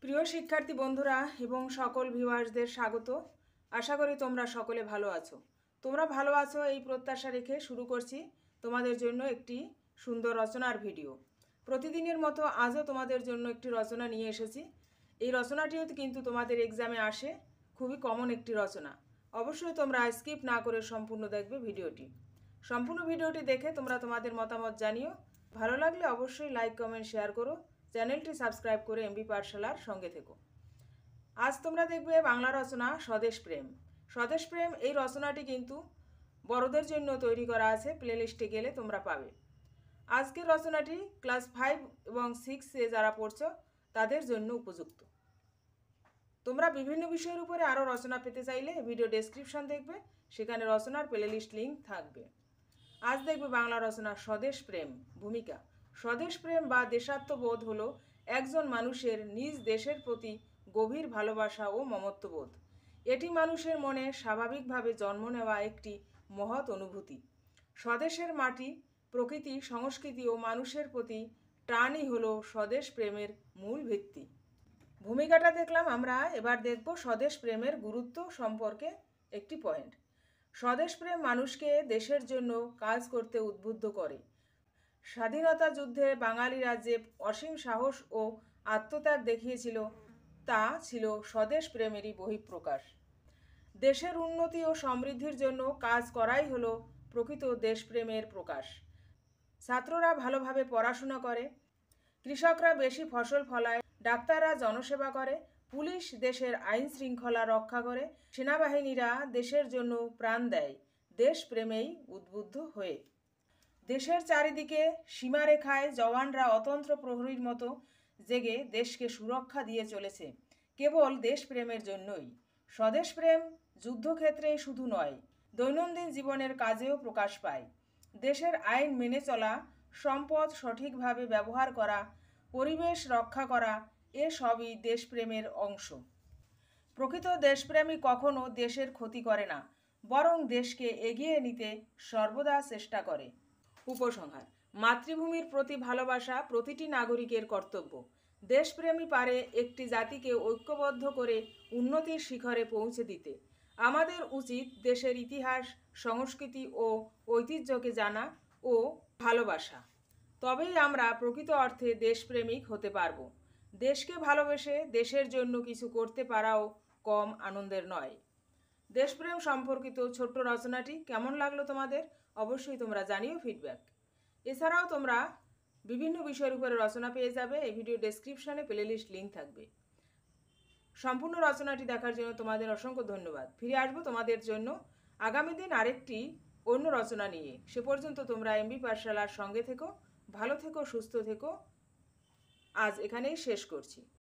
প্রিয় শিক্ষার্থী বন্ধুরা এবং সকল ভিউয়ার্সদের স্বাগত। আশা করি তোমরা সকলে ভালো আছো। তোমরা ভালো আছো এই প্রত্যাশা রেখে শুরু করছি তোমাদের জন্য একটি সুন্দর রচনার ভিডিও। প্রতিদিনের মতো আজও তোমাদের জন্য একটি রচনা নিয়ে এসেছি। এই রচনাটিও কিন্তু তোমাদের এক্সামে আসে, খুবই কমন একটি রচনা। অবশ্যই তোমরা স্কিপ না করে সম্পূর্ণ দেখবে ভিডিওটি। সম্পূর্ণ ভিডিওটি দেখে তোমরা তোমাদের মতামত জানিও। ভালো লাগলে অবশ্যই লাইক কমেন্ট শেয়ার করো। চ্যানেলটি সাবস্ক্রাইব করে এমবি পাঠশালার সঙ্গে থেকো। আজ তোমরা দেখবে বাংলা রচনা স্বদেশ প্রেম। স্বদেশ প্রেম এই রচনাটি কিন্তু বড়দের জন্য তৈরি করা আছে, প্লেলিস্টে গেলে তোমরা পাবে। আজকের রচনাটি ক্লাস 5 এবং 6-এ যারা পড়ছো তাদের জন্য উপযুক্ত। তোমরা বিভিন্ন বিষয়ের উপরে আরও রচনা পেতে চাইলে ভিডিও ডেসক্রিপশন দেখবে, সেখানে রচনার প্লেলিস্ট লিঙ্ক থাকবে। আজ দেখবে বাংলা রচনা স্বদেশ প্রেম। ভূমিকা: স্বদেশ প্রেম বা দেশাত্মবোধ হলো একজন মানুষের নিজ দেশের প্রতি গভীর ভালোবাসা ও মমত্ববোধ। এটি মানুষের মনে স্বাভাবিকভাবে জন্ম নেওয়া একটি মহৎ অনুভূতি। স্বদেশের মাটি, প্রকৃতি, সংস্কৃতি ও মানুষের প্রতি টানই হলো স্বদেশ প্রেমের মূল ভিত্তি। ভূমিকাটা দেখলাম আমরা, এবার দেখব স্বদেশ প্রেমের গুরুত্ব সম্পর্কে একটি পয়েন্ট। স্বদেশ প্রেম মানুষকে দেশের জন্য কাজ করতে উদ্বুদ্ধ করে। স্বাধীনতা যুদ্ধে বাঙালিরা যে অসীম সাহস ও আত্মত্যাগ দেখিয়েছিল তা ছিল স্বদেশ প্রেমেরই বহিঃপ্রকাশ। দেশের উন্নতি ও সমৃদ্ধির জন্য কাজ করাই হলো প্রকৃত দেশপ্রেমের প্রকাশ। ছাত্ররা ভালোভাবে পড়াশোনা করে, কৃষকরা বেশি ফসল ফলায়, ডাক্তাররা জনসেবা করে, পুলিশ দেশের আইন শৃঙ্খলা রক্ষা করে, সেনাবাহিনীরা দেশের জন্য প্রাণ দেয় দেশপ্রেমেই উদ্বুদ্ধ হয়ে। দেশের চারিদিকে সীমারেখায় জওয়ানরা অতন্ত্র প্রহরীর মতো জেগে দেশকে সুরক্ষা দিয়ে চলেছে কেবল দেশপ্রেমের জন্যই। স্বদেশপ্রেম যুদ্ধক্ষেত্রেই শুধু নয়, দৈনন্দিন জীবনের কাজেও প্রকাশ পায়। দেশের আইন মেনে চলা, সম্পদ সঠিকভাবে ব্যবহার করা, পরিবেশ রক্ষা করা, এসবই দেশপ্রেমের অংশ। প্রকৃত দেশপ্রেমী কখনো দেশের ক্ষতি করে না, বরং দেশকে এগিয়ে নিতে সর্বদা চেষ্টা করে। উপসংহার: মাতৃভূমির প্রতি ভালোবাসা প্রতিটি নাগরিকের কর্তব্য। দেশপ্রেমী পারে একটি জাতিকে ঐক্যবদ্ধ করে উন্নতির শিখরে পৌঁছে দিতে। আমাদের উচিত দেশের ইতিহাস, সংস্কৃতি ও ঐতিহ্যকে জানা ও ভালোবাসা। তবেই আমরা প্রকৃত অর্থে দেশপ্রেমিক হতে পারব। দেশকে ভালোবেসে দেশের জন্য কিছু করতে পারাও কম আনন্দের নয়। দেশপ্রেম সম্পর্কিত ছোট্ট রচনাটি কেমন লাগলো তোমাদের অবশ্যই তোমরা জানিও ফিডব্যাক। এছাড়াও তোমরা বিভিন্ন বিষয়ের উপরে রচনা পেয়ে যাবে, এই ভিডিও ডেসক্রিপশনে প্লেলিস্ট লিঙ্ক থাকবে। সম্পূর্ণ রচনাটি দেখার জন্য তোমাদের অসংখ্য ধন্যবাদ। ফিরে আসবো তোমাদের জন্য আগামী দিন আরেকটি অন্য রচনা নিয়ে। সে পর্যন্ত তোমরা এমবি পাঠশালার সঙ্গে থেকো, ভালো থেকো, সুস্থ থেকো। আজ এখানেই শেষ করছি।